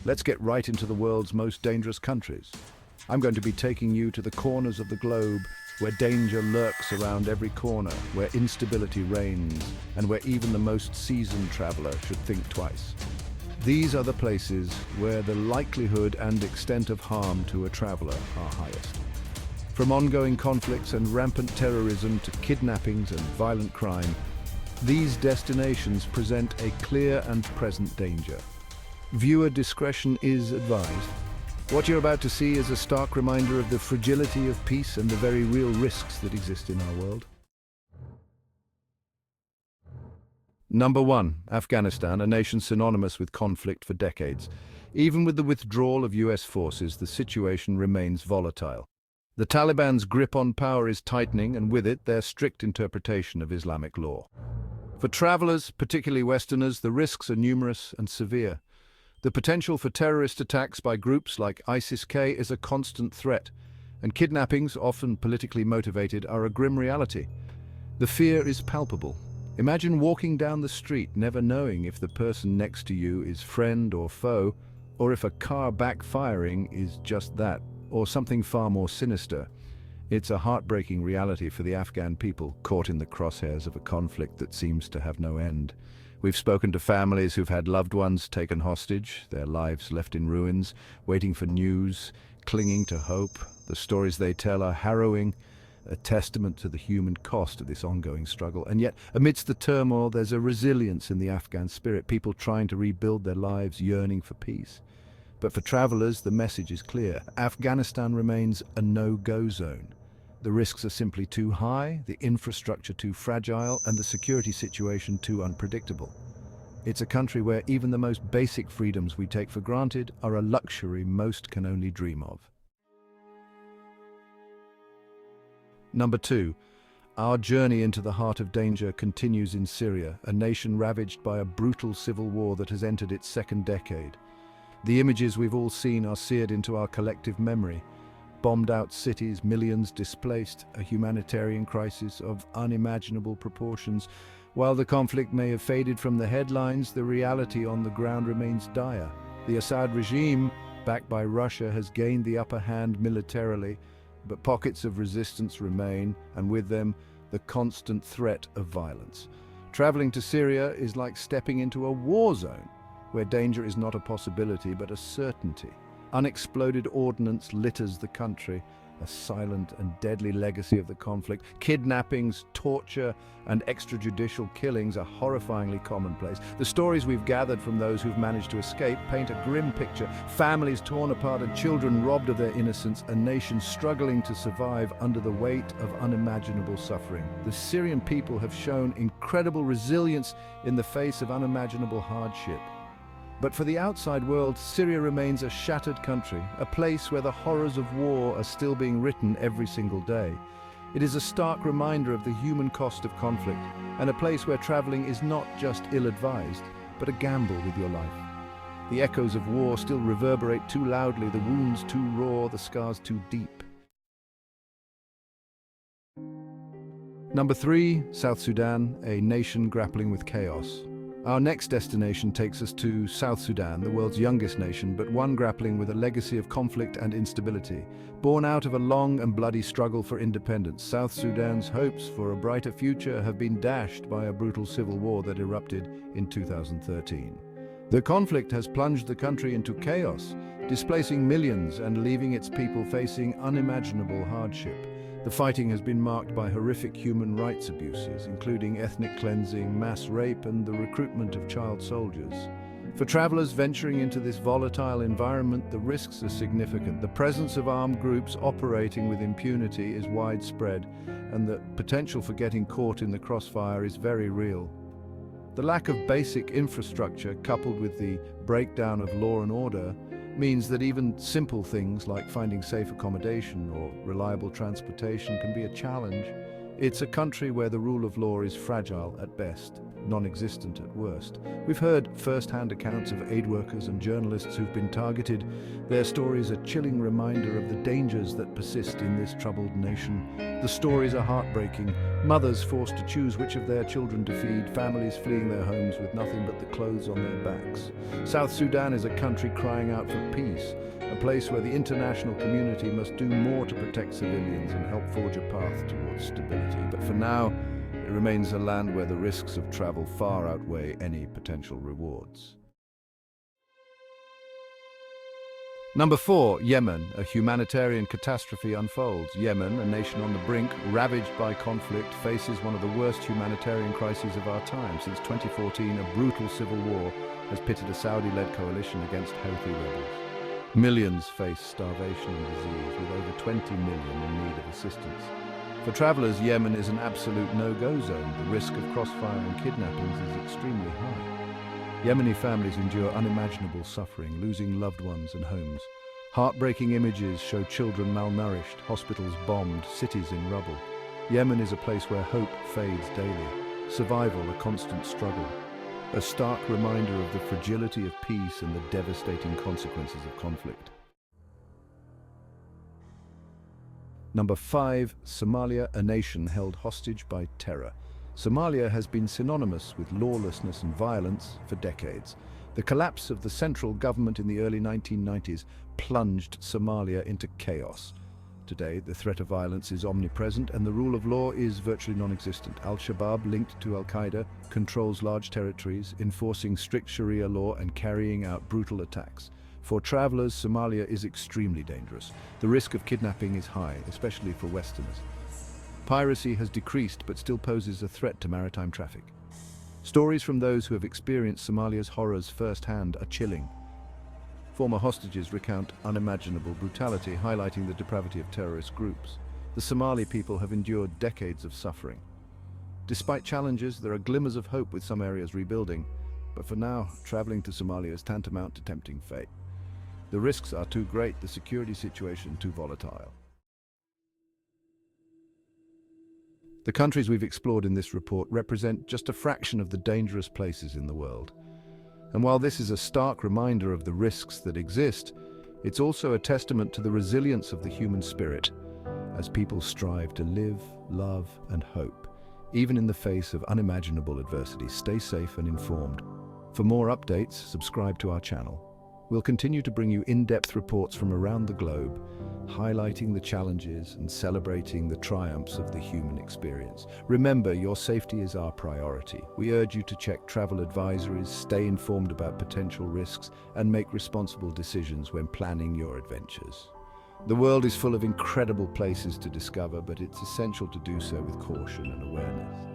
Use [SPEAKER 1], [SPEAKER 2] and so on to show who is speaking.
[SPEAKER 1] Let's get right into the world's most dangerous countries. I'm going to be taking you to the corners of the globe where danger lurks around every corner, where instability reigns, and where even the most seasoned traveler should think twice. These are the places where the likelihood and extent of harm to a traveler are highest. From ongoing conflicts and rampant terrorism to kidnappings and violent crime, these destinations present a clear and present danger. Viewer discretion is advised. What you're about to see is a stark reminder of the fragility of peace and the very real risks that exist in our world. Number 1. Afghanistan, a nation synonymous with conflict for decades. Even with the withdrawal of US forces, the situation remains volatile. The Taliban's grip on power is tightening, and with it, their strict interpretation of Islamic law. For travelers, particularly Westerners, the risks are numerous and severe. The potential for terrorist attacks by groups like ISIS-K is a constant threat, and kidnappings, often politically motivated, are a grim reality. The fear is palpable. Imagine walking down the street never knowing if the person next to you is friend or foe, or if a car backfiring is just that, or something far more sinister. It's a heartbreaking reality for the Afghan people, caught in the crosshairs of a conflict that seems to have no end. We've spoken to families who've had loved ones taken hostage, their lives left in ruins, waiting for news, clinging to hope. The stories they tell are harrowing, a testament to the human cost of this ongoing struggle. And yet, amidst the turmoil, there's a resilience in the Afghan spirit, people trying to rebuild their lives, yearning for peace. But for travelers, the message is clear. Afghanistan remains a no-go zone. The risks are simply too high, the infrastructure too fragile, and the security situation too unpredictable. It's a country where even the most basic freedoms we take for granted are a luxury most can only dream of. Number 2. Our journey into the heart of danger continues in Syria, a nation ravaged by a brutal civil war that has entered its second decade. The images we've all seen are seared into our collective memory. Bombed-out cities, millions displaced, a humanitarian crisis of unimaginable proportions. While the conflict may have faded from the headlines, the reality on the ground remains dire. The Assad regime, backed by Russia, has gained the upper hand militarily, but pockets of resistance remain, and with them, the constant threat of violence. Traveling to Syria is like stepping into a war zone, where danger is not a possibility but a certainty. Unexploded ordnance litters the country, a silent and deadly legacy of the conflict. Kidnappings, torture, and extrajudicial killings are horrifyingly commonplace. The stories we've gathered from those who've managed to escape paint a grim picture. Families torn apart and children robbed of their innocence, a nation struggling to survive under the weight of unimaginable suffering. The Syrian people have shown incredible resilience in the face of unimaginable hardship. But for the outside world, Syria remains a shattered country, a place where the horrors of war are still being written every single day. It is a stark reminder of the human cost of conflict, and a place where traveling is not just ill-advised, but a gamble with your life. The echoes of war still reverberate too loudly, the wounds too raw, the scars too deep. Number 3, South Sudan, a nation grappling with chaos. Our next destination takes us to South Sudan, the world's youngest nation, but one grappling with a legacy of conflict and instability. Born out of a long and bloody struggle for independence, South Sudan's hopes for a brighter future have been dashed by a brutal civil war that erupted in 2013. The conflict has plunged the country into chaos, displacing millions and leaving its people facing unimaginable hardship. The fighting has been marked by horrific human rights abuses, including ethnic cleansing, mass rape, and the recruitment of child soldiers. For travelers venturing into this volatile environment, the risks are significant. The presence of armed groups operating with impunity is widespread, and the potential for getting caught in the crossfire is very real. The lack of basic infrastructure, coupled with the breakdown of law and order, means that even simple things like finding safe accommodation or reliable transportation can be a challenge. It's a country where the rule of law is fragile at best. non-existent at worst. We've heard first-hand accounts of aid workers and journalists who've been targeted. Their stories a chilling reminder of the dangers that persist in this troubled nation. The stories are heartbreaking. Mothers forced to choose which of their children to feed, families fleeing their homes with nothing but the clothes on their backs. South Sudan is a country crying out for peace, a place where the international community must do more to protect civilians and help forge a path towards stability. But for now, it remains a land where the risks of travel far outweigh any potential rewards. Number 4, Yemen, a humanitarian catastrophe unfolds. Yemen, a nation on the brink, ravaged by conflict, faces one of the worst humanitarian crises of our time. Since 2014, a brutal civil war has pitted a Saudi-led coalition against Houthi rebels. Millions face starvation and disease, with over 20 million in need of assistance. For travelers, Yemen is an absolute no-go zone. The risk of crossfire and kidnappings is extremely high. Yemeni families endure unimaginable suffering, losing loved ones and homes. Heartbreaking images show children malnourished, hospitals bombed, cities in rubble. Yemen is a place where hope fades daily, survival a constant struggle. A stark reminder of the fragility of peace and the devastating consequences of conflict. Number 5, Somalia, a nation held hostage by terror. Somalia has been synonymous with lawlessness and violence for decades. The collapse of the central government in the early 1990s plunged Somalia into chaos. Today, the threat of violence is omnipresent and the rule of law is virtually non-existent. Al-Shabaab, linked to Al-Qaeda, controls large territories, enforcing strict Sharia law and carrying out brutal attacks. For travelers, Somalia is extremely dangerous. The risk of kidnapping is high, especially for Westerners. Piracy has decreased but still poses a threat to maritime traffic. Stories from those who have experienced Somalia's horrors firsthand are chilling. Former hostages recount unimaginable brutality, highlighting the depravity of terrorist groups. The Somali people have endured decades of suffering. Despite challenges, there are glimmers of hope with some areas rebuilding, but for now, traveling to Somalia is tantamount to tempting fate. The risks are too great, the security situation too volatile. The countries we've explored in this report represent just a fraction of the dangerous places in the world. And while this is a stark reminder of the risks that exist, it's also a testament to the resilience of the human spirit as people strive to live, love, and hope, even in the face of unimaginable adversity. Stay safe and informed. For more updates, subscribe to our channel. We'll continue to bring you in-depth reports from around the globe, highlighting the challenges and celebrating the triumphs of the human experience. Remember, your safety is our priority. We urge you to check travel advisories, stay informed about potential risks, and make responsible decisions when planning your adventures. The world is full of incredible places to discover, but it's essential to do so with caution and awareness.